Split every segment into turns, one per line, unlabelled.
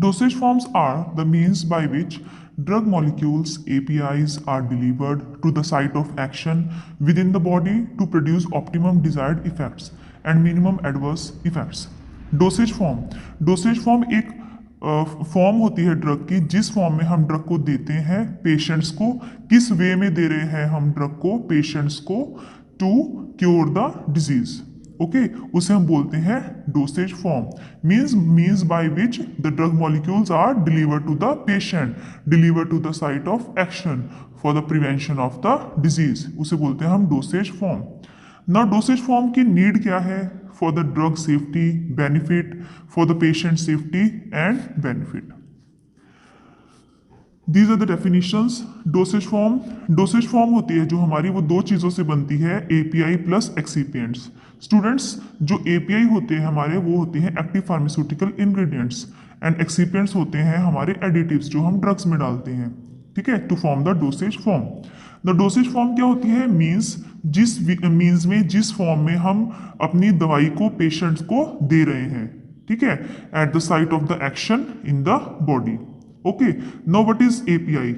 Dosage forms are the means by which drug molecules APIs are delivered to the site of action within the body to produce optimum desired effects and minimum adverse effects. Dosage form एक form होती है drug की जिस form में हम drug को देते हैं पेशेंट्स को। किस वे में दे रहे हैं हम ड्रग को पेशेंट्स को to cure the disease. Okay, उसे हम बोलते हैं dosage form. Means by which the drug molecules are delivered to the patient, delivered to the site of action for the prevention of the disease, उसे बोलते हैं हम dosage form. ना dosage form की नीड क्या है? For the drug safety benefit, for the patient safety and benefit. These are the definitions. Dosage form होती है जो हमारी, वो दो चीज़ों से बनती है, एपीआई प्लस एक्सीपिएंट्स। स्टूडेंट्स, जो एपीआई होते हैं हमारे वो होते हैं active pharmaceutical ingredients and excipients होते हैं हमारे एडिटिव्स जो हम ड्रग्स में डालते हैं, ठीक है, to form the dosage form. The dosage form क्या होती है? मीन्स में जिस फॉर्म में हम अपनी दवाई को पेशेंट्स को दे रहे हैं, ठीक है, at the site of the action in the body. Okay, now what is API?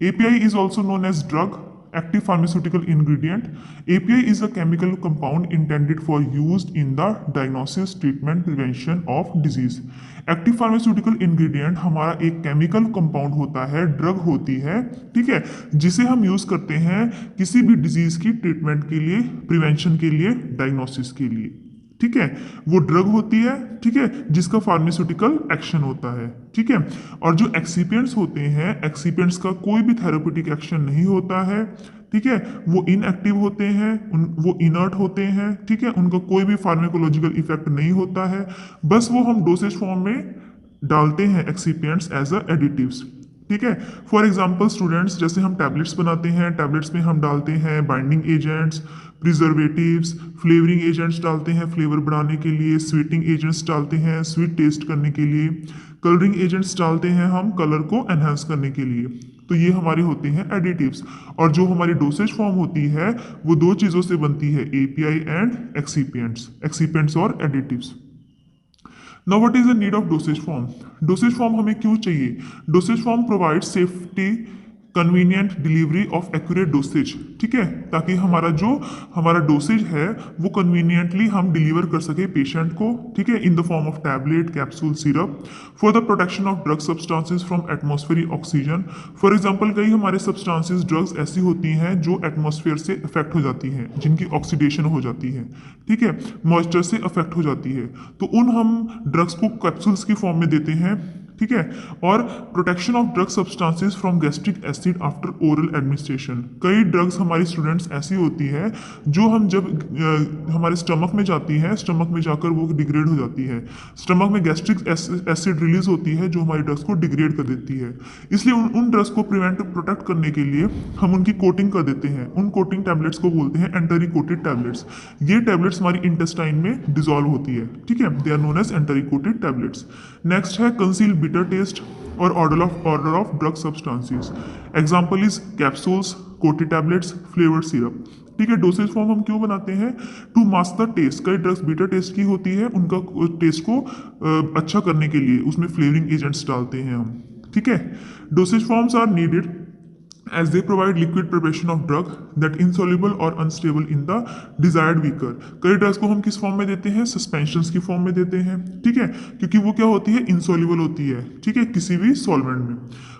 API is also known as drug, active pharmaceutical ingredient. API is a chemical compound intended for use in the diagnosis, treatment, prevention of disease. Active pharmaceutical ingredient हमारा एक chemical compound होता है, drug होती है, ठीक है, जिसे हम यूज करते हैं किसी भी डिजीज की ट्रीटमेंट के लिए, प्रिवेंशन के लिए, डायग्नोसिस के लिए, ठीक है। वो ड्रग होती है, ठीक है, जिसका फार्मास्यूटिकल एक्शन होता है, ठीक है। और जो एक्सीपिएंट्स होते हैं, एक्सीपिएंट्स का कोई भी थेरेप्यूटिक एक्शन नहीं होता है, ठीक है, वो इनएक्टिव होते हैं, वो इनर्ट होते हैं, ठीक है, उनका कोई भी फार्माकोलॉजिकल इफेक्ट नहीं होता है, बस वो हम डोसेज फॉर्म में डालते हैं एक्सीपिएंट्स एज अ एडिटिव्स, ठीक है। फॉर एग्जाम्पल स्टूडेंट्स, जैसे हम टैबलेट्स बनाते हैं, टैबलेट्स में हम डालते हैं binding agents, preservatives, flavouring agents डालते हैं फ्लेवर बढ़ाने के लिए, स्वीटिंग एजेंट्स डालते हैं स्वीट टेस्ट करने के लिए, कलरिंग एजेंट्स डालते हैं हम कलर को एनहांस करने के लिए। तो ये हमारे होते हैं एडिटिव्स। और जो हमारी डोसेज फॉर्म होती है वो दो चीज़ों से बनती है, एपीआई एंड एक्सीपिएंट्स और additives. Now what is the need of dosage form? Dosage form हमें क्यों चाहिए? Dosage form provides safety, convenient delivery of accurate dosage, ठीक है, ताकि हमारा डोसेज है वो कन्वीनियंटली हम डिलीवर कर सके पेशेंट को, ठीक है, इन the form of tablet, capsule, syrup, for the protection of drug substances from atmospheric oxygen. For example, कई हमारे सब्सटेंसेस, ड्रग्स ऐसी होती हैं जो एटमॉस्फेयर से अफेक्ट हो जाती हैं, जिनकी ऑक्सीडेशन हो जाती है, ठीक है, मॉइस्चर से अफेक्ट हो जाती है, तो हम ड्रग्स को कैप्सूल्स की फॉर्म में देते हैं, ठीक है। और protection of drug substances from gastric acid after oral administration. कई ड्रग्स हमारी स्टूडेंट्स ऐसी होती है जो हम जब हमारे स्टमक में जाती है, स्टमक में जाकर वो डिग्रेड हो जाती है, स्टमक में गैस्ट्रिक एसिड रिलीज होती है जो हमारी ड्रग्स को डिग्रेड कर देती है। इसलिए उन ड्रग्स को प्रोटेक्ट करने के लिए हम उनकी कोटिंग कर देते हैं। उन कोटिंग टैबलेट्स को बोलते हैं एंटरी कोटेड टैबलेट्स। ये टैबलेट्स हमारी इंटेस्टाइन में डिजोल्व होती है, ठीक है, they are known as enteric coated tablets. Next है conceal bitter taste or order of drug substances. Example is capsules, coated tablets, flavored syrup. ठीक है, डोसेज फॉर्म हम क्यों बनाते हैं? To mask the taste. कई ड्रग्स बीटर टेस्ट की होती है, उनका टेस्ट को अच्छा करने के लिए उसमें फ्लेवरिंग एजेंट्स डालते हैं हम, ठीक है। Dosage forms are needed as they provide liquid preparation of drug that insoluble or unstable in the desired vehicle. कई ड्रग्स को हम किस फॉर्म में देते हैं? सस्पेंशंस की फॉर्म में देते हैं, ठीक है, क्योंकि वो क्या होती है? इंसॉल्युबल होती है, ठीक है, किसी भी सॉल्वेंट में।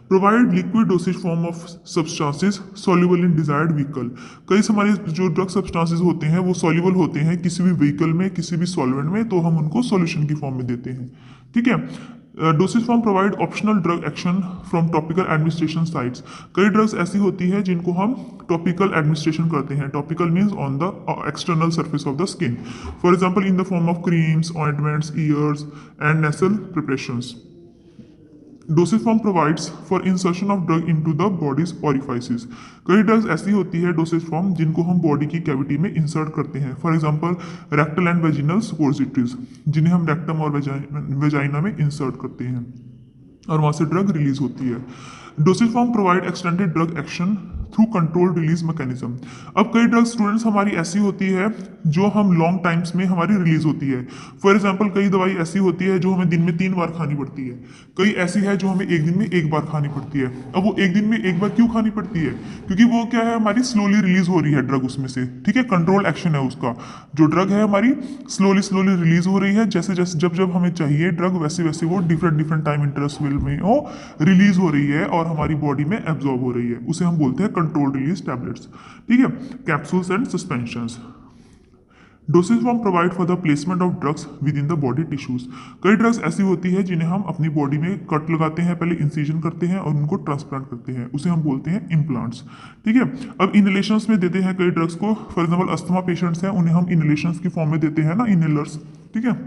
Provide liquid dosage form of substances soluble in desired vehicle. कई हमारे जो ड्रग सब्सटेंसेस होते हैं वो सॉल्युबल होते हैं किसी भी व्हीकल में, किसी भी सॉल्वेंट में, तो हम उनको सॉल्यूशन की फॉर्म में देते हैं, ठीक है। Dosage form provide optional drug action from topical administration sites. कई ड्रग्स ऐसी होती है जिनको हम टॉपिकल एडमिनिस्ट्रेशन करते हैं। Topical means on the external surface of the skin, for example in the form of creams, ointments, ears and nasal preparations. Dosage form provides for insertion of drug into the body's orifices. कई drugs ऐसी होती है dosage form जिनको हम body की cavity में insert करते हैं, for example rectal and vaginal suppositories, जिन्हें हम रेक्टम और वेजाइना में इंसर्ट करते हैं और वहाँ से ड्रग रिलीज होती है। Dosage form provide extended drug action through control release mechanism. अब कई ड्रग्स स्टूडेंट्स हमारी ऐसी होती है जो हम लॉन्ग टाइम्स में हमारी रिलीज होती है। फॉर एग्जाम्पल कई दवाई ऐसी होती है जो हमें दिन में 3 बार खानी पड़ती है, कई ऐसी है जो हमें एक दिन में 1 बार खानी पड़ती है। अब वो एक दिन में 1 बार क्यों खानी पड़ती है? क्योंकि वो क्या है, हमारी स्लोली रिलीज हो रही है ड्रग उसमें से, ठीक है, कंट्रोल एक्शन है उसका। जो ड्रग है हमारी स्लोली स्लोली रिलीज हो रही है, जैसे जैसे जब जब हमें चाहिए ड्रग वैसे वैसे वो डिफरेंट डिफरेंट टाइम इंटरवल में वो रिलीज हो रही है और हमारी बॉडी में एब्जॉर्ब हो रही है। उसे हम बोलते हैं कंट्रोल रिलीज टैबलेट्स, ठीक है। Capsules and suspensions. Dosage form provide for the placement of drugs with in the body tissues. कई ड्रग्स ऐसी होती है जिन्हें हम अपनी बॉडी में कट लगाते हैं, पहले इंसिजन करते हैं और उनको ट्रांसप्लांट करते हैं, उसे हम बोलते हैं इम्प्लांट्स, ठीक है। अब इनहेलेशंस में देते हैं कई ड्रग्स को। फॉर एग्जाम्पल अस्थमा पेशेंट्स हैं, उन्हें हम इनहेलेशंस की फॉर्म में देते हैं ना, इनहेलर्स, ठीक है।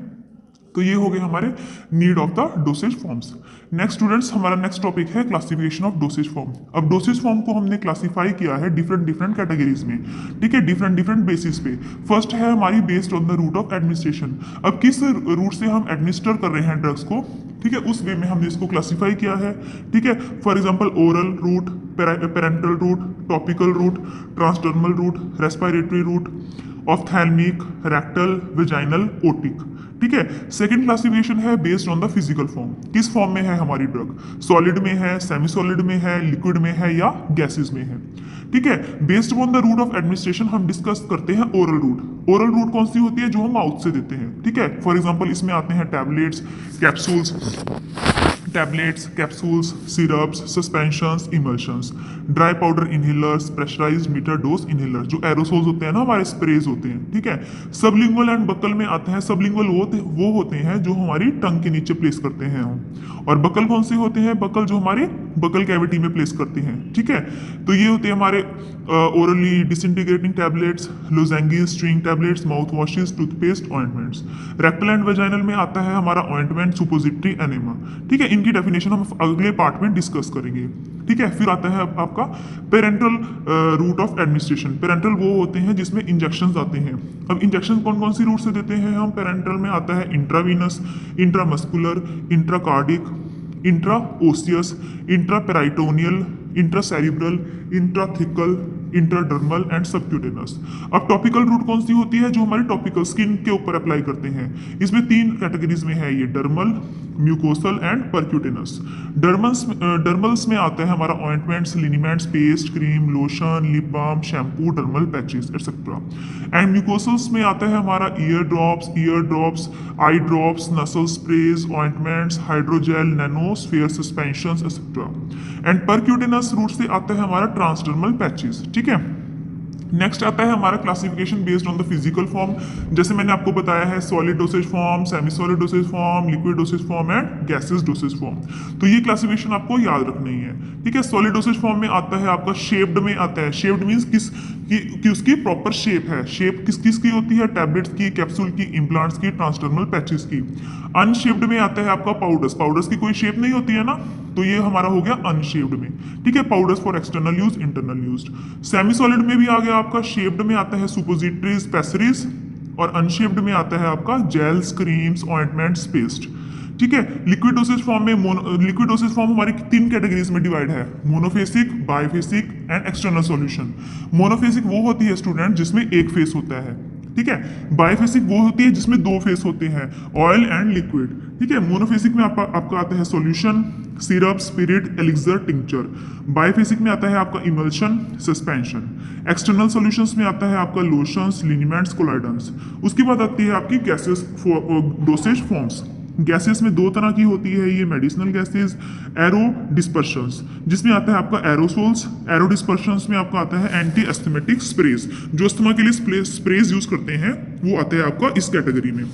तो ये हो गए हमारे need of the dosage forms. Next students, हमारा नेक्स्ट टॉपिक है क्लासिफिकेशन ऑफ डोसेज फॉर्म। अब डोसेज फॉर्म को हमने क्लासिफाई किया है डिफरेंट डिफरेंट कैटेगरीज में, ठीक है, डिफरेंट डिफरेंट बेसिस पे। फर्स्ट है हमारी based on the route of administration. अब किस रूट से हम एडमिनिस्टर कर रहे हैं ड्रग्स को, ठीक है, उस वे में हमने इसको क्लासिफाई किया है, ठीक है। For example oral route, parenteral route, topical route, transdermal route, respiratory route, ophthalmic, rectal, vaginal, otic, ठीक है। सेकंड क्लासिफिकेशन है based on the physical form. किस फॉर्म में है हमारी ड्रग, सॉलिड में है, सेमी सॉलिड में है, लिक्विड में है या गैसेस में है, ठीक है। Based on the route of administration हम डिस्कस करते हैं ओरल रूट। ओरल रूट कौन सी होती है, जो हम माउथ से देते हैं, ठीक है। फॉर एग्जांपल इसमें आते हैं tablets, capsules, syrups, suspensions, emulsions, dry powder inhalers, pressurized meter dose inhaler, जो एरोसोल्स होते हैं ना, हमारे स्प्रेज होते हैं, ठीक है। सबलिंगुअल एंड बकल में आते हैं। सबलिंगुअल वो होते हैं जो हमारी टंग के नीचे प्लेस करते हैं हम, और बकल कौन से होते हैं, बकल जो हमारे बकल कैविटी में प्लेस करते हैं, ठीक है। तो ये होते हैं हमारे orally disintegrating tablets, lozenges, string tablets, mouth washes, toothpaste, ointments. Rectal and vaginal में आता है हमारा ऑइंटमेंट, सुपोजिटरी, एनेमा, ठीक है। इनकी डेफिनेशन हम अगले पार्ट में डिस्कस करेंगे, ठीक है। फिर आता है आपका parenteral route of administration. Parenteral वो होते हैं जिसमें इंजेक्शंस आते हैं। अब इंजेक्शन कौन कौन सी रूट से देते हैं हम, पेरेंटल में आता है intravenous, intramuscular, intracardiac, intraosseous, intraperitoneal, intracerebral, intrathecal, intradermal and subcutaneous. अब टॉपिकल रूट कौन सी होती है, जो हमारी टॉपिकल स्किन के ऊपर अप्लाई करते हैं। इसमें 3 कैटेगरीज में है ये, dermal, mucosal and percutaneous. Dermals में आता है हमारा ointments, liniments, paste, cream, lotion, lip balm, shampoo, dermal patches etcetera. And mucosals में आता है हमारा ear drops, eye drops, nasal sprays, ointments, hydrogel, nano, sphere suspensions etcetera. And percutaneous route से आता है हमारा ट्रांसडर्मल पैचेस, ठीक है। नेक्स्ट आता है हमारा classification based on the physical form. जैसे मैंने आपको बताया है, solid dosage form, semi solid dosage form, liquid dosage form and gases dosage form. तो ये क्लासिफिकेशन आपको याद रखनी है, ठीक है। सॉलिड डोसेज फॉर्म में आता है आपका शेप्ड में आता है। शेप्ड मीन्स कि उसकी प्रॉपर शेप है। शेप किस किस की होती है, टैबलेट्स की, कैप्सूल की, इम्प्लांट्स की, ट्रांसडर्मल पैचेस की। अनशेप्ड में आता है आपका पाउडर्स की कोई शेप नहीं होती है ना, तो ये हमारा हो गया अनशेप्ड में, ठीक है। Powders for external use, internal use. Semi solid में भी आ गया आपका, शेप्ड में आता है सुपोजिटरीज, पैसरीज, और अनशेप्ड में आता है आपका जेल्स, क्रीम्स, ऑइंटमेंट्स, पेस्ट, ठीक है। लिक्विड डोसेज फॉर्म में लिक्विड डोसेज फॉर्म हमारी 3 कैटेगरीज में डिवाइड है, monophasic, बाइफेसिक and external solution. Monophasic वो होती है स्टूडेंट जिसमें एक फेस होता है, ठीक है। बाइफेसिक वो होती है जिसमें 2 फेस होते हैं, ऑयल एंड लिक्विड, ठीक है। मोनोफेसिक में आपका आता है solution, syrup, spirit, elixir, tincture. बाइफेसिक में आता है आपका इमल्शन, सस्पेंशन। एक्सटर्नल सॉल्यूशंस में आता है आपका लोशंस, लिनीमेंट्स, कोलाइडेंस। उसके बाद आती है आपकी गैसेस डोसेज फॉर्म्स। गैसेस में 2 तरह की होती है ये मेडिसिनल गैसेस, एरो डिस्पर्शंस, जिसमें आता है आपका एरोसोल्स। एरो डिस्पर्शंस में आपका आता है एंटी एस्थमेटिक स्प्रेज, जो अस्थमा के लिए स्प्रेज यूज करते हैं, वो आते हैं आपका इस कैटेगरी में,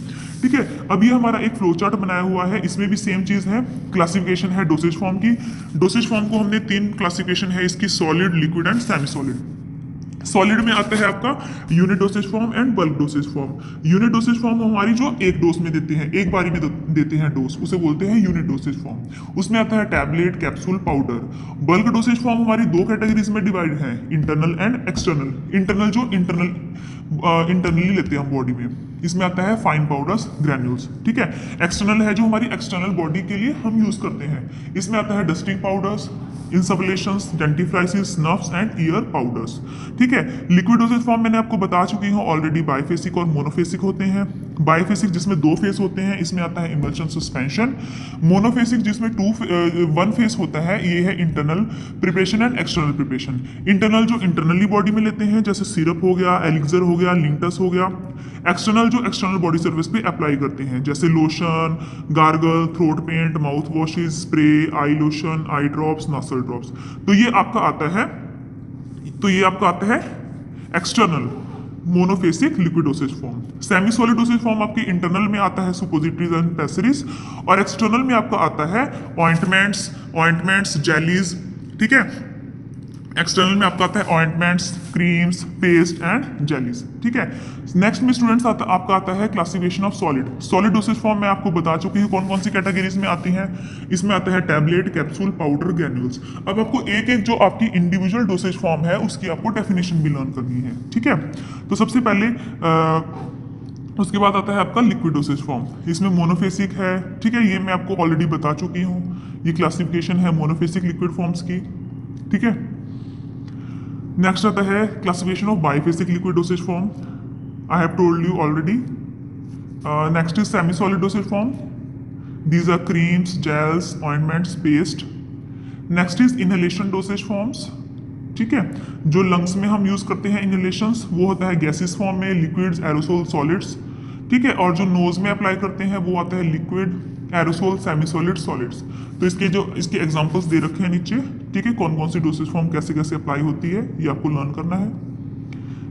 ठीक है। अब ये हमारा एक फ्लो चार्ट बनाया हुआ है, इसमें भी सेम चीज है, क्लासिफिकेशन है डोसेज फॉर्म की। डोसेज फॉर्म को हमने 3 क्लासिफिकेशन है इसकी, solid, liquid and semi solid. Solid में आता है आपका unit dosage form and bulk dosage form. Unit dosage form हमारी जो एक डोज में देते हैं, एक बारी में देते हैं डोज, उसे बोलते हैं यूनिट डोसेज फॉर्म। उसमें आता है tablet, capsule, powder. Bulk dosage form हमारी 2 कैटेगरीज में डिवाइड है, इंटरनल एंड एक्सटर्नल। इंटरनल जो इंटरनली लेते हैं हम बॉडी में, इसमें आता है फाइन पाउडर्स, ग्रैन्यूल्स, ठीक है। एक्सटर्नल है जो हमारी एक्सटर्नल बॉडी के लिए हम यूज करते हैं, इसमें आता है dusting powders, insufflations, dentifrices, nerves and ear powders. ठीक है, लिक्विड डोसेज फॉर्म मैंने आपको बता चुकी हूँ ऑलरेडी, बाइफेसिक और मोनोफेसिक होते हैं। बाइफेसिक जिसमें 2 फेस होते हैं, इसमें आता है इमल्शन सस्पेंशन। मोनोफेसिक जिसमें 1 फेस होता है, ये है internal preparation and external preparation. Internal जो इंटरनली बॉडी में लेते हैं, जैसे सिरप हो गया, एलिक्सर हो गया, लिंटस हो गया। एक्सटर्नल जो एक्सटर्नल बॉडी सर्विस पे अप्लाई करते हैं, जैसे lotion, gargle, throat paint, mouth washes, spray, eye lotion, eye drops, nasal drops. तो ये आपका आता है external monophasic liquid dosage form. Semi solid dosage form आपके इंटरनल में आता है सुपोजिटरीज एंड पेसरीज, और एक्सटर्नल में आपका आता है ऑइंटमेंट्स, जेलीज। ठीक है, एक्सटर्नल में आपका आता है ointments, creams, paste and jellies. ठीक है, नेक्स्ट में स्टूडेंट्स आपका आता है classification of solid dosage form. मैं आपको बता चुकी हूँ कौन कौन सी कैटेगरीज में आती हैं। इसमें आता है टैबलेट, कैप्सूल, पाउडर, ग्रैन्यूल्स। अब आपको एक एक जो आपकी इंडिविजुअल डोसेज फॉर्म है उसकी आपको डेफिनेशन भी लर्न करनी है। ठीक है, तो सबसे पहले उसके बाद आता है आपका लिक्विड डोसेज फॉर्म। इसमें मोनोफेसिक है। ठीक है, ये मैं आपको ऑलरेडी बता चुकी हूँ, ये क्लासिफिकेशन है मोनोफेसिक लिक्विड फॉर्म्स की। ठीक है, नेक्स्ट आता है classification of biphasic liquid dosage form. I have told you already. Next is semi solid dosage form. These are creams, gels, ointments, paste. Next is inhalation dosage forms. ठीक है, जो lungs में हम यूज करते हैं इनहेलेशंस, वो होता है गैसेस फॉर्म में, लिक्विड्स, एरोसोल, सॉलिड्स। ठीक है, और जो नोज में अप्लाई करते हैं वो आता है liquid, aerosol, semi solid, solids. तो इसके एग्जांपल्स दे रखे हैं नीचे। ठीक है, कौन कौन सी डोसेज फॉर्म कैसे कैसे अप्लाई होती है ये आपको लर्न करना है।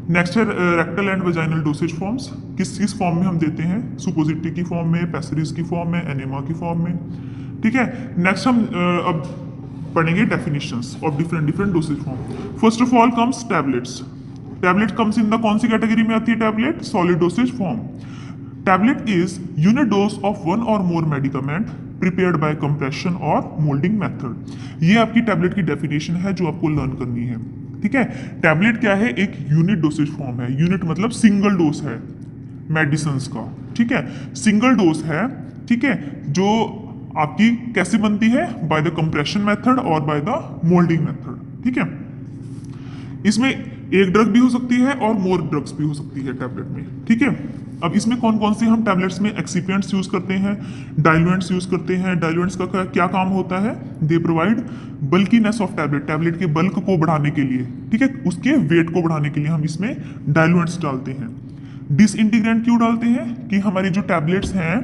नेक्स्ट है rectal and vaginal dosage forms. किस फॉर्म में हम देते हैं, सुपोजिटरी की फॉर्म में, पेसरीज की फॉर्म में, एनेमा की फॉर्म में। ठीक है, नेक्स्ट हम अब पढ़ेंगे definitions of different dosage form. First of all comes tablets. Tablet comes in the कौन सी कैटेगरी में आती है tablet? Solid dosage form. Tablet is unit dose of one or more medicament prepared by compression और molding method। ये आपकी tablet की definition है जो आपको लर्न करनी है। ठीक है, टैबलेट क्या है? एक यूनिट डोसेज फॉर्म है। यूनिट मतलब सिंगल डोज है मेडिसिन का। ठीक है, सिंगल डोज है। ठीक है, जो आपकी कैसे बनती है? बाय द कंप्रेशन मेथड और बाय द मोल्डिंग मेथड। ठीक है, इसमें एक ड्रग भी हो सकती है और मोर ड्रग्स भी हो सकती है टैबलेट में। ठीक है, अब इसमें कौन कौन से हम टैबलेट्स में एक्सिपिएंट्स यूज करते हैं, डाइल्यूएंट्स यूज करते हैं। डाइल्यूएंट्स का क्या काम होता है? They provide bulkiness of tablet के बल्क को बढ़ाने के लिए। ठीक है, उसके वेट को बढ़ाने के लिए हम इसमें डाइल्यूएंट्स डालते हैं। डिसइंटीग्रेंट क्यों डालते हैं? कि हमारी जो टैबलेट्स हैं,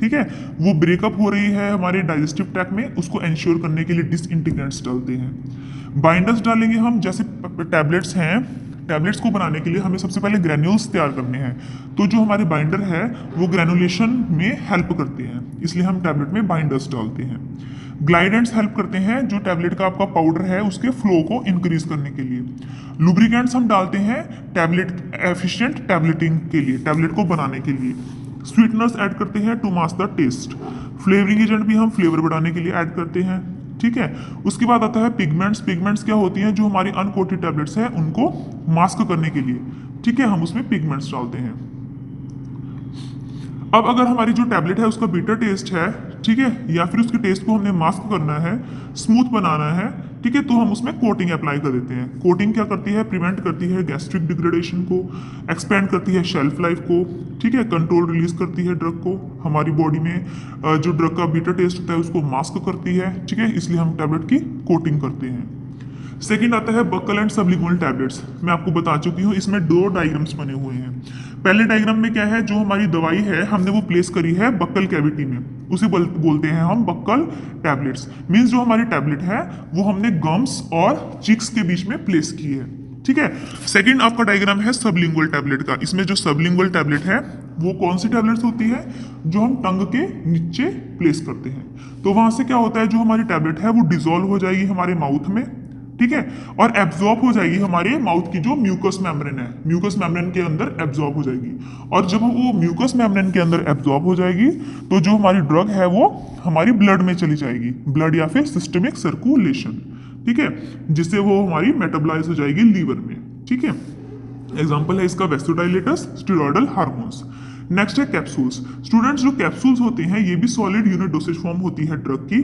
ठीक है, वो ब्रेकअप हो रही है हमारे डाइजेस्टिव ट्रैक्ट में, उसको एंश्योर करने के लिए डिसइंटीग्रेंट्स डालते हैं। बाइंडर्स डालेंगे हम, जैसे टैबलेट्स हैं, टैबलेट्स को बनाने के लिए हमें सबसे पहले ग्रैन्यूल्स तैयार करने हैं। तो जो हमारे बाइंडर है वो ग्रैनुलेशन में हेल्प करते हैं, इसलिए हम टैबलेट में बाइंडर्स डालते हैं। ग्लाइडेंट्स हेल्प करते हैं जो टैबलेट का आपका पाउडर है उसके फ्लो को इंक्रीज करने के लिए। लुब्रिकेंट्स हम डालते हैं टैबलेट एफिशिएंट टैबलेटिंग के लिए, टैबलेट को बनाने के लिए। स्वीटनर्स ऐड करते हैं to mask the taste. Flavouring agent भी हम फ्लेवर बढ़ाने के लिए ऐड करते हैं। ठीक है, उसके बाद आता है पिगमेंट्स। पिगमेंट्स क्या होती हैं? जो हमारी अनकोटेड टैबलेट्स हैं उनको मास्क करने के लिए, ठीक है, हम उसमें पिगमेंट्स डालते हैं। अब अगर हमारी जो टैबलेट है उसका बीटर टेस्ट है, ठीक है, या फिर उसके टेस्ट को हमने मास्क करना है, स्मूथ बनाना है, ठीक है, तो हम उसमें कोटिंग अप्लाई कर देते हैं। कोटिंग क्या करती है? प्रिवेंट करती है गैस्ट्रिक डिग्रेडेशन को, एक्सपेंड करती है शेल्फ लाइफ को, ठीक है, कंट्रोल रिलीज करती है ड्रग को, हमारी बॉडी में जो ड्रग का बीटर टेस्ट होता है उसको मास्क करती है, ठीक है, इसलिए हम टैबलेट की कोटिंग करते हैं। सेकंड आता है बक्कल एंड सबलिंगुअल टैबलेट्स। मैं आपको बता चुकी हूँ, इसमें 2 डायग्राम्स बने हुए हैं। पहले डायग्राम में क्या है? जो हमारी दवाई है हमने वो प्लेस करी है बक्कल कैविटी में, उसे बोलते हैं हम बक्कल टैबलेट्स। मीन्स जो हमारी टैबलेट है वो हमने गम्स और चिक्स के बीच में प्लेस की है, ठीक है। सेकंड आपका डायग्राम है सबलिंगुअल टैबलेट का। इसमें जो सबलिंगुअल टैबलेट है वो कौन सी टैबलेट्स होती है? जो हम टंग के नीचे प्लेस करते हैं। तो वहां से क्या होता है, जो हमारी टैबलेट है वो डिसॉल्व हो जाएगी हमारे माउथ में, ठीक है, और एब्जॉर्ब हो जाएगी हमारे माउथ की जो म्यूकस मेम्ब्रेन है, म्यूकस मेम्ब्रेन के अंदर एब्जॉर्ब हो जाएगी। और जब वो म्यूकस मेम्ब्रेन के अंदर एब्जॉर्ब हो जाएगी तो जो हमारी ड्रग है वो हमारी ब्लड में चली जाएगी, ब्लड या फिर सिस्टमिक सर्कुलेशन, ठीक है, जिससे वो हमारी मेटाबोलाइज हो जाएगी लीवर में, ठीक है। एग्जाम्पल है इसका वेसोडाइलेटर्स, स्टेरॉयडल हार्मोन्स। नेक्स्ट है कैप्सूल्स। स्टूडेंट्स, जो कैप्सूल्स होते हैं ये भी सॉलिड यूनिट डोसेज फॉर्म होती है ड्रग की,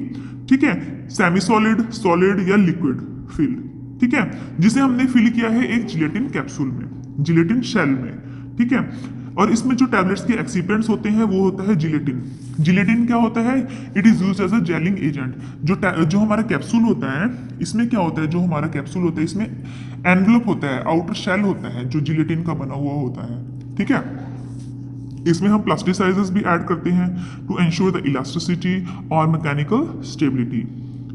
ठीक है, सेमी सॉलिड, सॉलिड या लिक्विड फिल, ठीक है, जिसे हमने फिल किया है एक जिलेटिन कैप्सूल में, जिलेटिन शेल में, ठीक है। और इसमें जो टैबलेट्स के एक्सिपेंट्स होते हैं वो होता है जिलेटिन। जिलेटिन क्या होता है? It is used as a gelling agent. जो हमारा कैप्सूल होता है, इसमें क्या होता है, जो हमारा कैप्सूल होता है इसमें एनवलप होता है, आउटर शेल होता है जो जिलेटिन का बना हुआ होता है, ठीक है। इसमें हम प्लास्टिसाइजर्स भी ऐड करते हैं टू एंश्योर द इलास्टिसिटी और मैकेनिकल स्टेबिलिटी।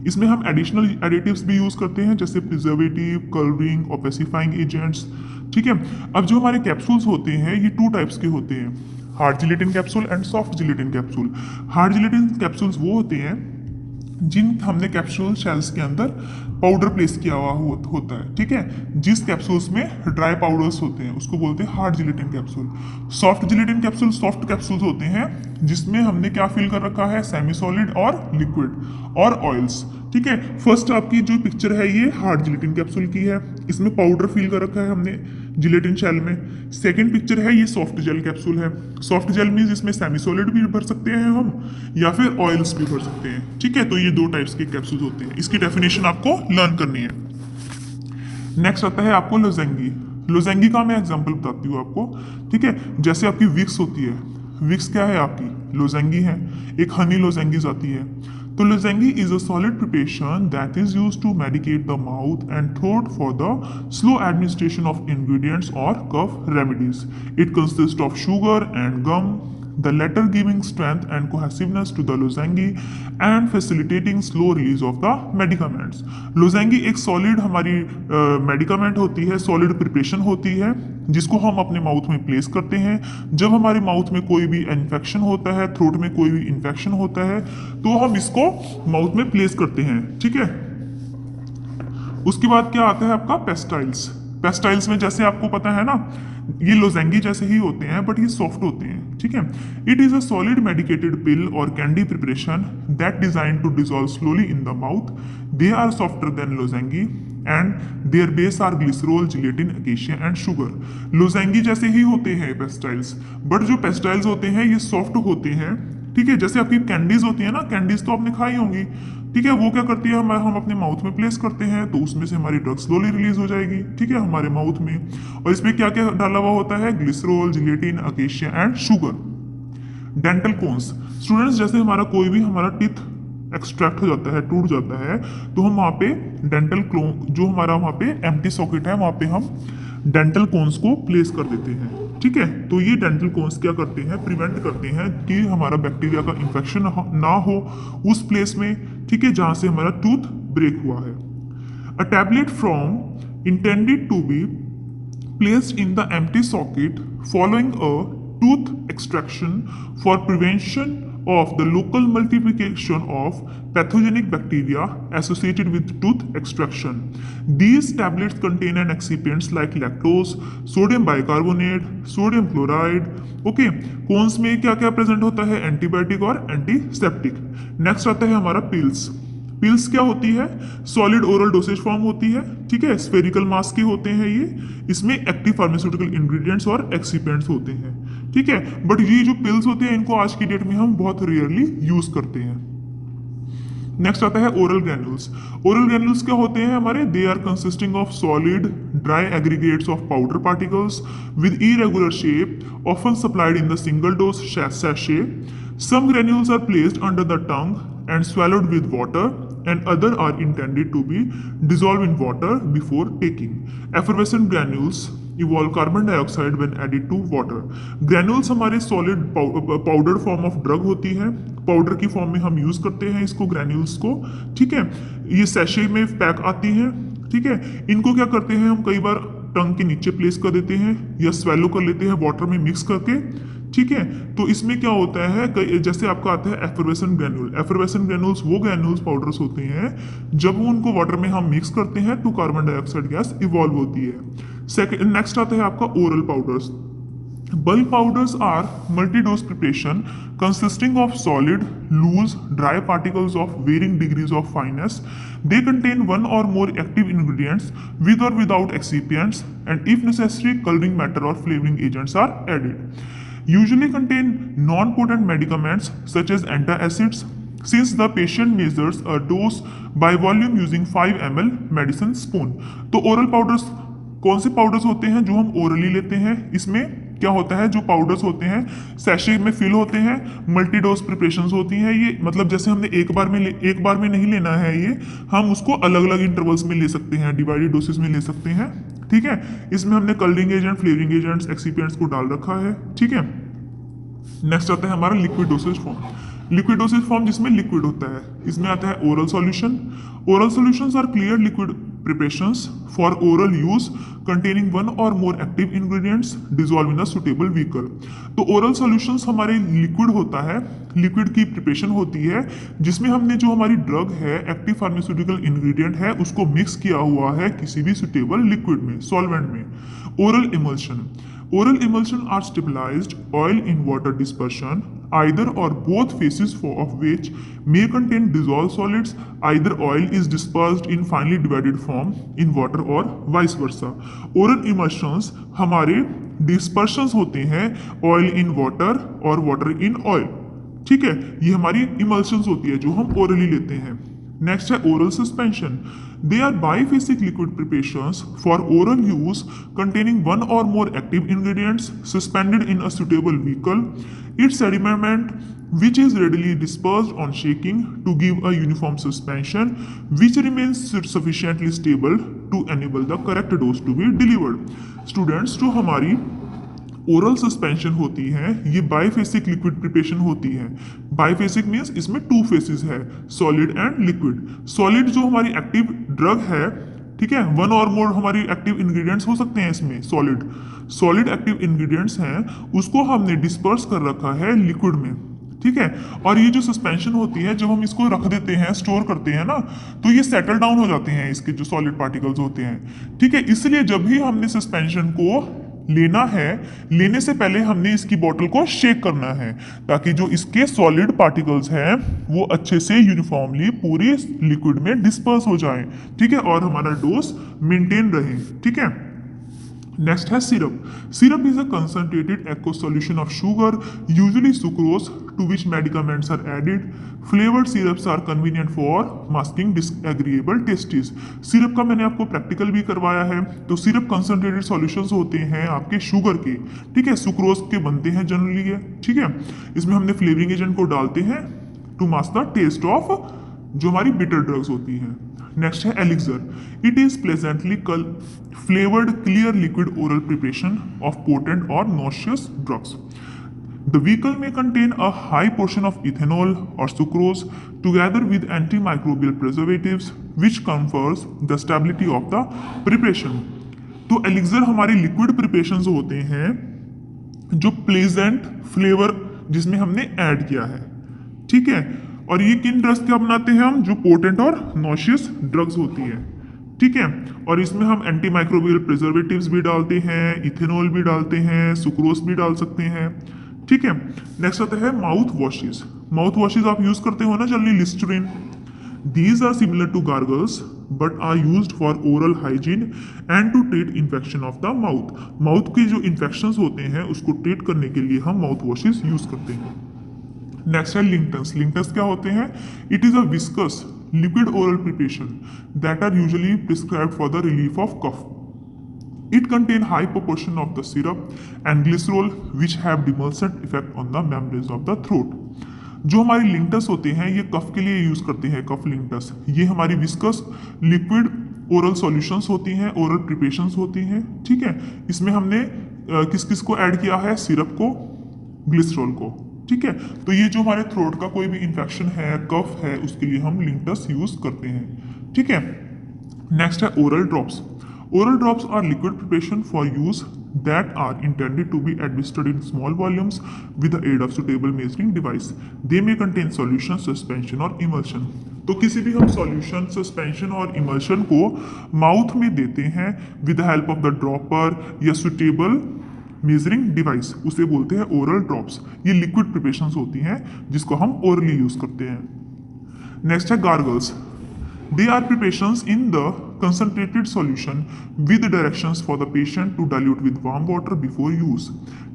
इसमें हम एडिशनल एडिटिव्स भी यूज करते हैं जैसे प्रिजर्वेटिव, कलरिंग, ओपेसिफाइंग एजेंट्स, ठीक है। अब जो हमारे कैप्सूल्स होते हैं ये 2 टाइप्स के होते हैं, hard gelatin capsule and soft gelatin capsule. Hard gelatin capsules वो होते हैं जिन हमने कैप्सूल शेल्स के अंदर पाउडर प्लेस किया हुआ होता है, ठीक है। जिस कैप्सूल्स में ड्राई पाउडर्स होते हैं उसको बोलते हैं hard gelatin capsule. Soft gelatin capsule soft capsules होते हैं जिसमें हमने क्या फिल कर रखा है, सेमी सॉलिड और लिक्विड और ऑयल्स, ठीक है। फर्स्ट आपकी जो पिक्चर है ये हार्ड जिलेटिन कैप्सूल की है, इसमें पाउडर फिल कर रखा है हमने जिलेटिन शेल में। सेकंड पिक्चर है ये सॉफ्ट जेल कैप्सूल है। सॉफ्ट जेल मींस इसमें सेमी सॉलिड भी भर सकते हैं हम या फिर ऑयल्स भी भर सकते हैं, ठीक है। तो ये 2 टाइप्स के कैप्सूल होते हैं, इसकी डेफिनेशन आपको लर्न करनी है। नेक्स्ट आता है आपको लोजेंगी। लोजेंगी का मैं एग्जांपल बताती हूँ आपको, ठीक है। जैसे आपकी विक्स होती है, विक्स क्या है आपकी, लोजेंगी है। एक हनी लोजेंगीज आती है। तो लोजेंगी is a solid preparation that is used to medicate the mouth and throat for the slow administration of ingredients or cough remedies. It consists of sugar and gum, the latter giving strength and cohesiveness to the lozenge and facilitating slow release of the medicaments. Lozenge एक solid हमारी medicament होती है, solid preparation होती है जिसको हम अपने mouth में प्लेस करते हैं। जब हमारे माउथ में कोई भी इन्फेक्शन होता है, थ्रोट में कोई भी इन्फेक्शन होता है तो हम इसको माउथ में प्लेस करते हैं, ठीक है। उसके बाद क्या आता है आपका पेस्टाइल्स। पेस्टाइल्स में जैसे आपको पता है ना, ये लोजेंगी जैसे ही होते हैं बट ये सॉफ्ट होते हैं, ठीक है। It is a solid medicated pill or candy preparation that design to dissolve slowly in the mouth. They are softer than lozenge and their base are glycerol, gelatin, acacia and sugar. Lozenge जैसे ही होते हैं पेस्टाइल्स, but जो पेस्टाइल्स होते हैं ये soft होते हैं, ठीक है। जैसे आपकी कैंडीज होती है ना, कैंडीज तो आपने खाई होंगी, ठीक है। वो क्या करती है, हम अपने माउथ में प्लेस करते हैं तो उसमें से हमारी ड्रग स्लोली रिलीज हो जाएगी, ठीक है, हमारे माउथ में। और इसमें क्या क्या डाला हुआ होता है, glycerol, gelatin, acacia and sugar. Dental cones, students जैसे हमारा कोई भी हमारा टीथ एक्सट्रैक्ट हो जाता है, टूट जाता है, तो हम वहाँ पे डेंटल जो हमारा वहाँ पे एम्प्टी सॉकेट है वहाँ पे हम डेंटल कोन्स को प्लेस कर देते हैं, ठीक है। तो ये डेंटल कोन्स क्या करते हैं, प्रिवेंट करते हैं कि हमारा बैक्टीरिया का इन्फेक्शन ना हो उस प्लेस में, ठीक है, जहाँ से हमारा टूथ ब्रेक हुआ है। A tablet from intended to be placed in the empty socket following a tooth extraction for prevention of the local multiplication of pathogenic bacteria associated with tooth extraction. These tablets contain an excipients like lactose, sodium bicarbonate, sodium chloride. Okay, cones में क्या क्या present होता है, antibiotic और antiseptic. Next आता है हमारा pills. Pills क्या होती है, सॉलिड ओरल डोसेज फॉर्म होती है, ठीक है, स्फेरिकल मास के होते हैं ये। इसमें एक्टिव फार्मास्यूटिकल इंग्रेडिएंट्स और एक्सिपेंट्स होते हैं, ठीक है। बट ये जो पिल्स होते हैं इनको आज की डेट में हम बहुत रेयरली यूज करते हैं। नेक्स्ट आता है ओरल ग्रैन्यूल्स। ओरल ग्रैन्यूल्स क्या होते हैं हमारे, they are consisting of solid dry aggregates of powder particles with irregular shape often supplied in the single dose sachet. Some granules are placed under the tongue and swallowed with water and other are intended to be dissolved in water before taking. Effervescent granules evolve carbon dioxide when added to water. Granules हमारे solid powder form of drug होती है, powder की form में हम use करते हैं इसको, granules को, ठीक है। ये सैशे में पैक आती हैं, ठीक है। इनको क्या करते हैं हम कई बार टंग के नीचे प्लेस कर देते हैं या स्वेलो कर लेते हैं वाटर में मिक्स करके, ठीक है। तो इसमें क्या होता है, जैसे आपका आता है एफरवेसेंट ग्रैन्यूल। एफरवेसेंट ग्रैन्यूल्स वो ग्रैन्यूल्स पाउडर्स होते हैं जब उनको वाटर में हम मिक्स करते हैं तो कार्बन डाइऑक्साइड गैस इवॉल्व होती है। सेकंड नेक्स्ट आता है आपका oral powders. Bulk powders are multi-dose preparation consisting of solid, loose, dry particles of varying degrees of fineness. They contain one or more active ingredients with or without excipients, and if necessary, coloring matter or flavoring agents are added. Usually contain non-potent medicaments such as antacids, since the patient measures a dose by volume using 5 ml medicine spoon। तो oral powders कौन से powders होते हैं जो हम orally लेते हैं? इसमें क्या होता है, जो पाउडर्स होते हैं सैशे में फिल होते हैं, मल्टी डोज प्रिपरेशंस होती हैं। ये मतलब जैसे हमने एक बार में नहीं लेना है, ये हम उसको अलग अलग इंटरवल्स में ले सकते हैं, डिवाइडेड डोसेस में ले सकते हैं। ठीक है, इसमें हमने colouring agent, flavouring agents, excipients को डाल रखा है। ठीक है, नेक्स्ट आता है हमारा liquid dosage form. Liquid dosage form जिसमें लिक्विड होता है, इसमें आता है oral solution. Oral solutions are clear liquid preparations for oral use containing one or more active ingredients dissolve in a suitable vehicle. तो ओरल सॉल्यूशंस हमारे liquid होता है, लिक्विड की प्रिपरेशन होती है जिसमें हमने जो हमारी ड्रग है, एक्टिव फार्मास्यूटिकल इंग्रेडिएंट है, उसको मिक्स किया हुआ है किसी भी सुटेबल लिक्विड में, सॉल्वेंट में। Oral emulsion. Oral emulsion are stabilized oil in water dispersion, either or both phases of which may contain dissolved solids. Either oil is dispersed in finely divided form in water or vice versa. Oral emulsions हमारे dispersions होते हैं oil in water और water in oil। ठीक है, ये हमारी emulsions होती है जो हम orally लेते हैं। नेक्स्ट है oral suspension. They are biphasic liquid preparations for oral use containing one or more active ingredients suspended in a suitable vehicle. Its sediment which is readily dispersed on shaking to give a uniform suspension which remains sufficiently stable to enable the correct dose to be delivered। Students, जो हमारी oral suspension होती है ये बाइफेसिक liquid preparation होती है। बाइफेसिक means इसमें to faces है, solid and liquid. Solid जो हमारी एक्टिव ड्रग है, ठीक है, वन और मोर हमारी एक्टिव इंग्रेडिएंट्स हो सकते हैं इसमें, सॉलिड एक्टिव इंग्रेडिएंट्स हैं, उसको हमने डिस्पर्स कर रखा है लिक्विड में। ठीक है, और ये जो सस्पेंशन होती है जब हम इसको रख देते हैं, स्टोर करते हैं ना, तो ये सेटल डाउन हो जाते हैं, इसके जो सॉलिड पार्टिकल्स होते हैं। ठीक है, इसलिए जब भी हमने सस्पेंशन को लेना है, लेने से पहले हमने इसकी बोतल को शेक करना है ताकि जो इसके सॉलिड पार्टिकल्स हैं वो अच्छे से यूनिफॉर्मली पूरी लिक्विड में डिस्पर्स हो जाएं। ठीक है, और हमारा डोज मेंटेन रहे। ठीक है, नेक्स्ट है syrup. Syrup is a concentrated aqueous solution of sugar, usually sucrose, to which medicaments are added. Flavoured syrups are convenient for masking disagreeable tastes. Syrup का मैंने आपको प्रैक्टिकल भी करवाया है। तो सिरप कंसंट्रेटेड सॉल्यूशंस होते हैं आपके शुगर के, ठीक है, सुक्रोज के बनते हैं जनरली ये। ठीक है, इसमें हमने फ्लेवरिंग एजेंट को डालते हैं to mask the taste of जो हमारी बिटर ड्रग्स होती हैं। नेक्स्ट है elixir. It is pleasantly flavored clear liquid oral preparation of potent or nauseous drugs. The vehicle may contain a high portion of ethanol or sucrose together with antimicrobial preservatives which confers the stability of the preparation। तो elixir हमारे liquid preparations होते हैं जो pleasant flavour जिसमें हमने add किया है। ठीक है, और ये किन ड्रग्स का बनाते हैं हम, जो पोटेंट और नॉशियस ड्रग्स होती है। ठीक है, और इसमें हम एंटी माइक्रोबियल प्रिजर्वेटिव्स भी डालते हैं, इथेनॉल भी डालते हैं, सुक्रोज भी डाल सकते हैं। ठीक है, नेक्स्ट आता है माउथ वॉशेस। माउथ वॉशेस आप यूज करते हो ना generally, Listerine. These are similar to gargles but are used for oral hygiene and to treat infection of the mouth. Mouth के जो इन्फेक्शंस होते हैं उसको ट्रीट करने के लिए हम माउथ वॉशेस यूज करते हैं। नेक्स्ट है लिंक्टन्स। लिंक्टन्स क्या होते हैं? It is a viscous liquid oral preparation that are usually prescribed for the relief of cough. It contain high proportion of the syrup and glycerol which have demulcent effect on the membranes of the throat। जो हमारे linctus होते हैं ये कफ के लिए use करते हैं, कफ linctus. ये हमारी विस्कस लिक्विड ओरल सॉल्यूशंस होती हैं, ओरल प्रिपरेशंस होती हैं। ठीक है, इसमें हमने किस किस को ऐड किया है, सिरप को, ग्लिसरॉल को। ठीक है, तो ये जो हमारे थ्रोट का कोई भी इन्फेक्शन है, कफ है, उसके लिए हम लिंक्टस यूज करते हैं। ठीक है, नेक्स्ट है oral drops. Oral drops are liquid preparation for use that are intended to be administered in small volumes with the aid of suitable measuring device. They may contain solution, suspension और emulsion। तो किसी भी हम solution, suspension और emulsion को mouth में देते हैं with the help of the dropper या suitable मेजरिंग डिवाइस, उसे बोलते हैं ओरल ड्रॉप्स। ये लिक्विड प्रिपरेशंस होती हैं जिसको हम ओरली यूज करते हैं। नेक्स्ट है gargles. They are preparations in the concentrated solution with directions for the patient to dilute with warm water before use.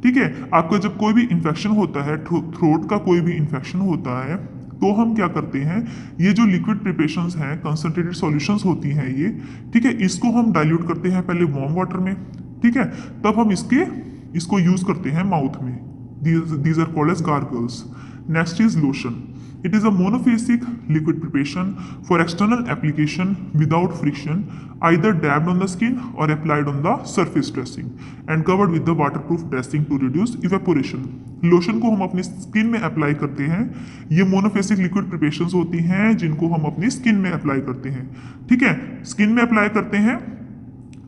ठीक है, आपका जब कोई भी इन्फेक्शन होता है, थ्रोट का कोई भी इन्फेक्शन होता है, तो हम क्या करते हैं, ये जो लिक्विड प्रिपरेशंस हैं, कंसंट्रेटेड सॉल्यूशंस होती हैं ये, ठीक है, इसको हम डाइल्यूट करते हैं पहले वार्म वाटर में, ठीक है, तब हम इसको यूज करते हैं माउथ में। These are called as gargles. Next is lotion. It is a monophasic liquid preparation for external application without friction, either dabbed on the skin or applied on the surface dressing and covered with the waterproof dressing to reduce evaporation. Lotion को हम अपनी skin में apply करते हैं। ये monophasic liquid preparations होती हैं जिनको हम अपनी स्किन में अप्लाई करते हैं, ठीक है, स्किन में अप्लाई करते हैं।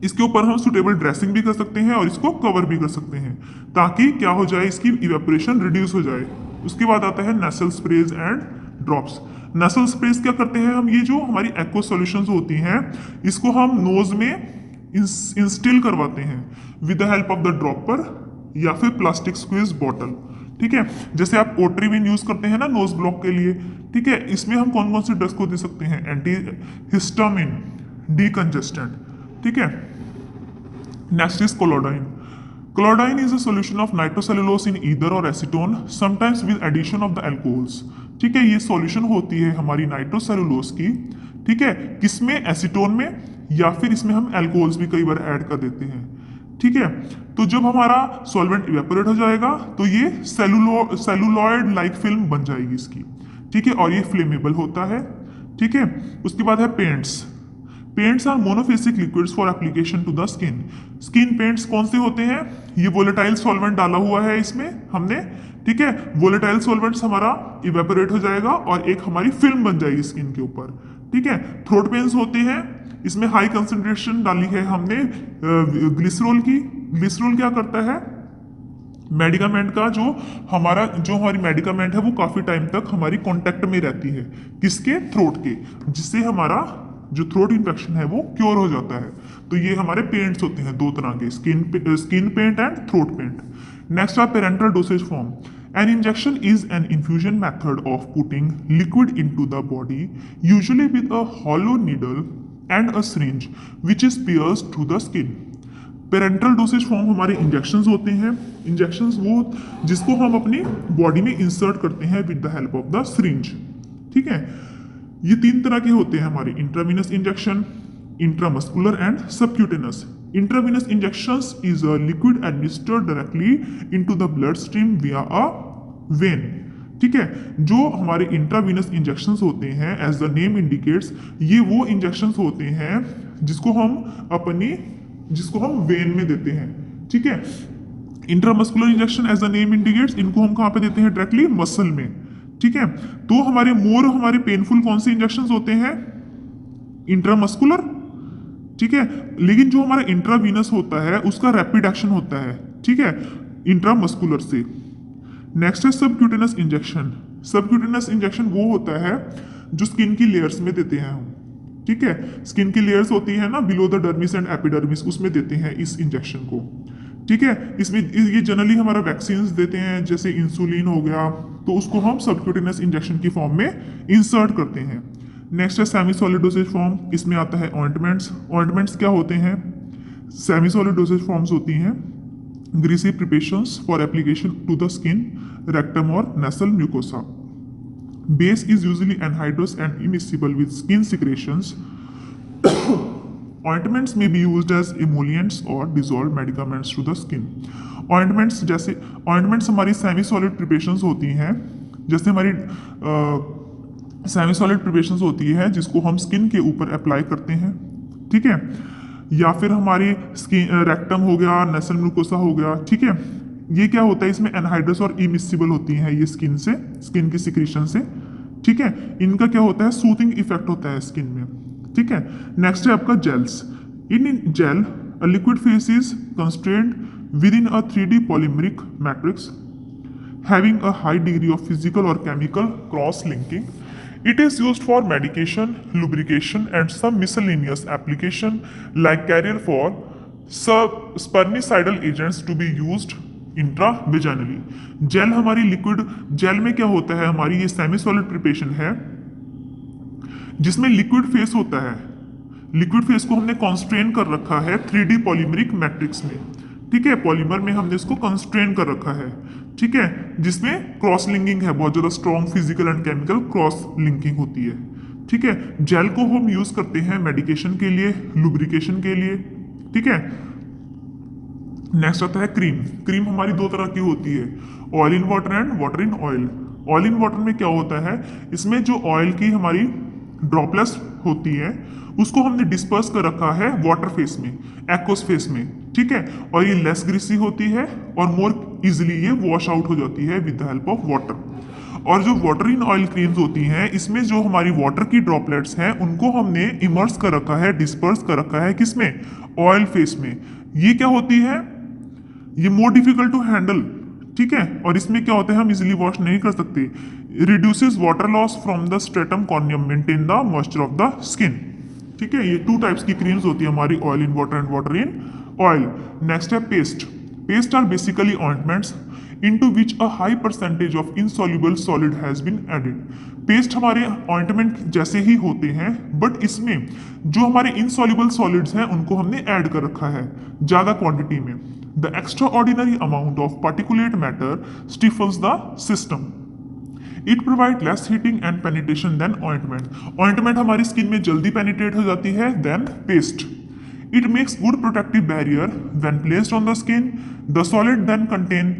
इसके ऊपर हम सुटेबल ड्रेसिंग भी कर सकते हैं और इसको कवर भी कर सकते हैं ताकि क्या हो जाए, इसकी इवेपोरेशन रिड्यूस हो जाए। उसके बाद आता है nasal sprays and drops. Nasal sprays क्या करते हैं हम, ये जो हमारी एक्वा सॉल्यूशंस होती हैं इसको हम नोज में इंस्टिल करवाते हैं with the help of the dropper या फिर प्लास्टिक स्क्वीज बॉटल, ठीक है, जैसे आप ओट्रीविन यूज करते हैं ना नोज ब्लॉक के लिए, ठीक है, इसमें हम कौन कौन से ड्रग्स को दे सकते हैं, एंटी हिस्टामिन, डीकंजेस्टेंट, ठीक है। Next is collodion. Collodion is a solution of nitrocellulose in ether or acetone, sometimes with addition of the alcohols, ठीक है, ये सॉल्यूशन होती है हमारी नाइट्रोसेलुलोज की, ठीक है, किसमें, एसीटोन में, या फिर इसमें हम अल्कोहल्स भी कई बार ऐड कर देते हैं, ठीक है। तो जब हमारा सॉल्वेंट इवेपोरेट हो जाएगा तो ये सेलुलॉइड लाइक फिल्म बन जाएगी इसकी, ठीक है, और ये फ्लेमेबल होता है, ठीक है। उसके बाद है paints. Paints are monophasic liquids for application to the skin. Skin paints कौन से होते हैं, ये वोलेटाइल सॉल्वेंट डाला हुआ है इसमें हमने, ठीक है, वोलेटाइल सॉल्वेंट्स हमारा इवेपोरेट हो जाएगा और एक हमारी फिल्म बन जाएगी स्किन के ऊपर, ठीक है। थ्रोट पेन्स होते हैं, इसमें हाई कंसंट्रेशन डाली है हमने ग्लिसरॉल की। ग्लिसरॉल क्या करता है, मेडिकामेंट का जो हमारी मेडिकामेंट है वो काफी टाइम तक हमारी कांटेक्ट में रहती है, किसके, थ्रोट के, जिससे हमारा जो थ्रोट इन्फेक्शन है वो क्योर हो जाता है। तो ये हमारे पेंट्स होते हैं दो तरह के, skin paint and throat paint. Next are parenteral dosage form. An injection is an infusion method of putting liquid into the body, usually with a hollow needle and a syringe, which is pierced through the skin. Parental dosage form हमारे injections होते हैं। Injections वो जिसको हम अपनी body में insert करते हैं with the help of the syringe, ठीक है। ये तीन तरह के होते हैं हमारे, intravenous injection, intramuscular and subcutaneous. Intravenous injections is a liquid administered directly into the blood stream विया अ वेन, ठीक है। जो हमारे इंट्रावीनस इंजेक्शंस होते हैं, एज द नेम इंडिकेट्स, ये वो इंजेक्शंस होते हैं जिसको हम वेन में देते हैं, ठीक है। Intramuscular injection as the name indicates, इनको हम कहाँ पे देते हैं, डायरेक्टली मसल में, ठीक है। तो हमारे पेनफुल कौन से इंजेक्शंस होते हैं, इंट्रामस्कुलर, ठीक है, लेकिन जो हमारा इंट्रावीनस होता है उसका रैपिड एक्शन होता है, ठीक है, इंट्रामस्कुलर से। नेक्स्ट है सबक्यूटेनस इंजेक्शन। सबक्यूटेनस इंजेक्शन वो होता है जो स्किन की लेयर्स में देते हैं हम, ठीक है, स्किन की लेयर्स होती है ना below the dermis and epidermis, उसमें देते हैं इस इंजेक्शन को, ठीक है। इसमें ये जनरली हमारा वैक्सीन्स देते हैं, जैसे इंसुलिन हो गया, तो उसको हम सबक्यूटेनस इंजेक्शन की फॉर्म में इंसर्ट करते हैं। नेक्स्ट है सेमी सॉलिड डोसेज फॉर्म। इसमें आता है ऑइंटमेंट्स। ऑइंटमेंट्स क्या होते हैं, सेमी सॉलिड डोसेज फॉर्म्स होती हैं greasy preparations for application to the skin, rectum और nasal mucosa. Base is usually anhydrous and immiscible with skin secretions. Ointments may be used as emollients or dissolved medicaments to the skin. Ointments हमारी semi solid preparations होती हैं, जैसे हमारी semi solid preparations होती है जिसको हम स्किन के ऊपर अप्लाई करते हैं, ठीक है, या फिर हमारी स्किन रेक्टम हो गया, नेसल म्यूकोसा हो गया, ठीक है। ये क्या होता है, इसमें एनहाइड्रस और इमिसिबल होती हैं ये स्किन की सिक्रीशन से, ठीक है। इनका क्या होता है, सूथिंग इफेक्ट होता है स्किन में, ठीक है। नेक्स्ट है आपका gels. In gel a liquid phase is constrained within a 3D polymeric matrix having a high degree of physical or chemical cross linking. It is used for medication, lubrication and some miscellaneous application like carrier for spermicidal agents to be used intravaginally. Gel हमारी liquid, gel में क्या होता है, हमारी ये semi solid preparation है जिसमें liquid phase होता है. लिक्विड फेस को हमने कॉन्स्ट्रेन कर रखा है 3D पॉलीमरिक मैट्रिक्स में, ठीक है, पॉलीमर में हमने इसको कंस्ट्रेन कर रखा है, ठीक है, जिसमें क्रॉस लिंकिंग है, बहुत ज्यादा strong physical and chemical cross linking होती है, ठीक है। जेल को हम यूज करते हैं मेडिकेशन के लिए, लुब्रिकेशन के लिए, ठीक है। नेक्स्ट आता है क्रीम। क्रीम हमारी दो तरह की होती है, oil in water and water in oil. Oil in water में क्या होता है, इसमें जो ऑयल की हमारी ड्रॉपलेट्स होती है उसको हमने डिस्पर्स कर रखा है वाटर फेस में, एक्वस फेस में, ठीक है, और ये लेस ग्रीसी होती है और मोर इजिली ये वॉश आउट हो जाती है with the help of water. और जो वाटर इन ऑयल क्रीम्स होती हैं, इसमें जो हमारी वाटर की ड्रॉपलेट्स हैं उनको हमने इमर्स कर रखा है, डिस्पर्स कर रखा है, किसमें, ऑयल फेस में। ये क्या होती है, ये मोर डिफिकल्ट टू हैंडल, ठीक है, और इसमें क्या होता है, हम इजिली वॉश नहीं कर सकते। Reduces water loss from the stratum corneum, maintain the moisture of the skin, ठीक है। ये टू टाइप्स की क्रीम्स होती है हमारी, oil in water and water in oil. Next है paste. Paste are basically ointments into which a high percentage of insoluble solid has been added। Paste हमारे ointment जैसे ही होते हैं, बट इसमें जो हमारे इनसॉल्युबल सॉलिड्स हैं उनको हमने ऐड कर रखा है ज़्यादा क्वांटिटी में। The extra ordinary amount of particulate matter stiffens the system. It provide less heating and penetration than ointment. Ointment हमारी स्किन में जल्दी पेनिट्रेट हो जाती है than paste. It makes good protective barrier when placed on the skin. The solid then content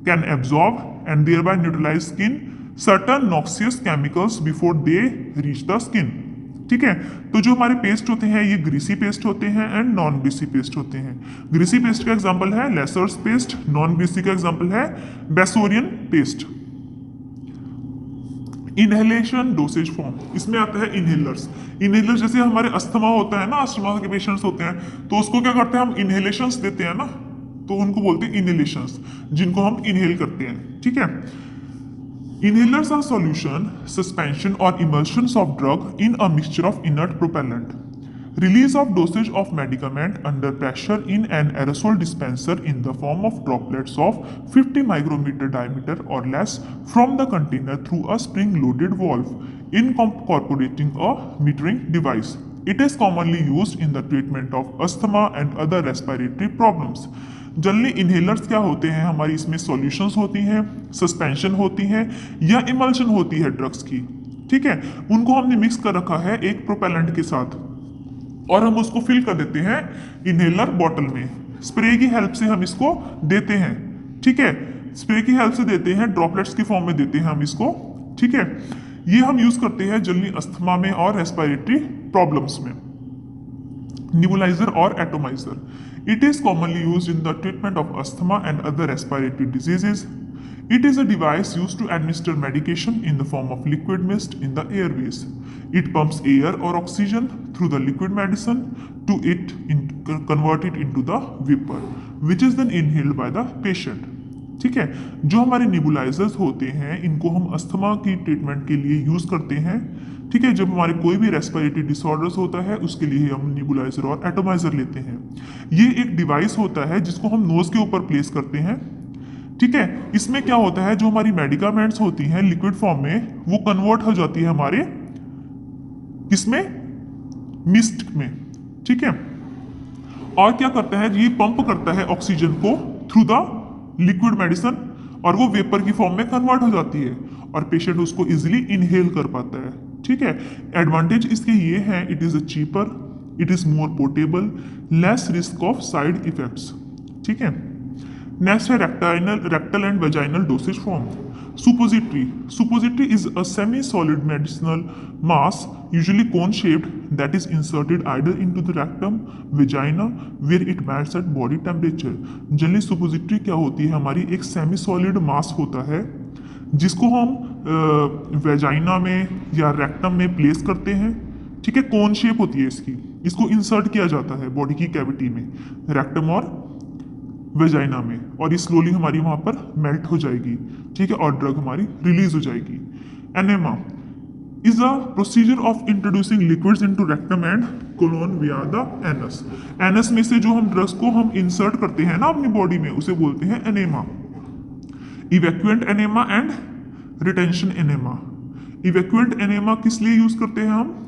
can absorb and thereby neutralize skin certain noxious chemicals before they reach the skin, ठीक है। तो जो हमारे paste होते हैं ये greasy paste होते हैं एंड नॉन ग्रीसी पेस्ट होते हैं। ग्रीसी पेस्ट का एग्जांपल है लेसर्स पेस्ट, नॉन ग्रीसी का एग्जांपल है बेसोरियन पेस्ट। इनहेलेशन डोसेज फॉर्म, इसमें आता है इनहेलर्स। इनहेलर जैसे हमारे अस्थमा होता है ना, अस्थमा के पेशेंट्स होते हैं तो उसको क्या करते हैं, हम इनहेलेशंस देते हैं ना, तो उनको बोलते हैं इनहेलेशंस, जिनको हम इनहेल करते हैं, ठीक है। इनहेलर्स आर सॉल्यूशन, सस्पेंशन और emulsions of drug in a mixture of inert propellant. Release of dosage of medicament under pressure in an aerosol dispenser in the form of droplets of 50 micrometer diameter or less from the container through a spring-loaded valve, incorporating a metering device. It is commonly used in the treatment of asthma and other respiratory problems. Generally inhalers क्या होते हैं, हमारी इसमें solutions होती हैं, suspension होती हैं या इमल्शन होती है ड्रग्स की, ठीक है। उनको हमने मिक्स कर रखा है एक प्रोपेलेंट के साथ और हम उसको फिल कर देते हैं इनहेलर बॉटल में। स्प्रे की हेल्प से हम इसको देते हैं, ठीक है, स्प्रे की हेल्प से देते हैं, ड्रॉपलेट्स की फॉर्म में देते हैं हम इसको, ठीक है। ये हम यूज करते हैं जनरली अस्थमा में और रेस्पिरेटरी प्रॉब्लम्स में। नेबुलाइजर और atomiser, it is commonly used in the treatment of asthma and other respiratory diseases. It is a device used to administer medication in the form of liquid mist in the airways. It pumps air or oxygen through the liquid medicine to convert it into the vapor, which is then inhaled by the patient. ठीक है, जो हमारे nebulisers होते हैं इनको हम asthma की treatment के लिए यूज करते हैं, ठीक है। जब हमारे कोई भी रेस्पिरेटरी डिसऑर्डर्स होता है उसके लिए हम नेबुलाइजर और एटोमाइजर लेते हैं। ये एक डिवाइस होता है जिसको हम नोज के ऊपर प्लेस करते हैं, ठीक है। इसमें क्या होता है, जो हमारी मेडिकामेंट्स होती हैं लिक्विड फॉर्म में वो कन्वर्ट हो जाती है हमारे किसमें, मिस्ट में, ठीक है। और क्या करता है, ये पंप करता है ऑक्सीजन को थ्रू द लिक्विड मेडिसिन और वो वेपर की फॉर्म में कन्वर्ट हो जाती है और पेशेंट उसको इजीली इनहेल कर पाता है, ठीक है। एडवांटेज इसके ये हैं, it is a cheaper, it is more portable, less risk of side effects, ठीक है। नेक्स्ट है rectal and vaginal dosage form. Suppository is a semi solid medicinal mass usually cone shaped that is inserted either into the rectum vagina where it melts at body temperature. Generally suppository क्या होती है, हमारी एक semi solid मास होता है जिसको हम vagina में या रेक्टम में प्लेस करते हैं, ठीक है। कोन शेप होती है इसकी, इसको इंसर्ट किया जाता है बॉडी की कैविटी में, रेक्टम और वेजाइना में, और ये स्लोली हमारी वहां पर मेल्ट हो जाएगी, ठीक है, और ड्रग हमारी रिलीज हो जाएगी। Enema is a procedure of introducing liquids into rectum and colon via the anus. Anus में से जो हम ड्रग्स को हम इंसर्ट करते हैं ना अपनी बॉडी में उसे बोलते हैं enema. Evacuant enema and retention enema. Evacuant enema किस लिए यूज करते हैं हम,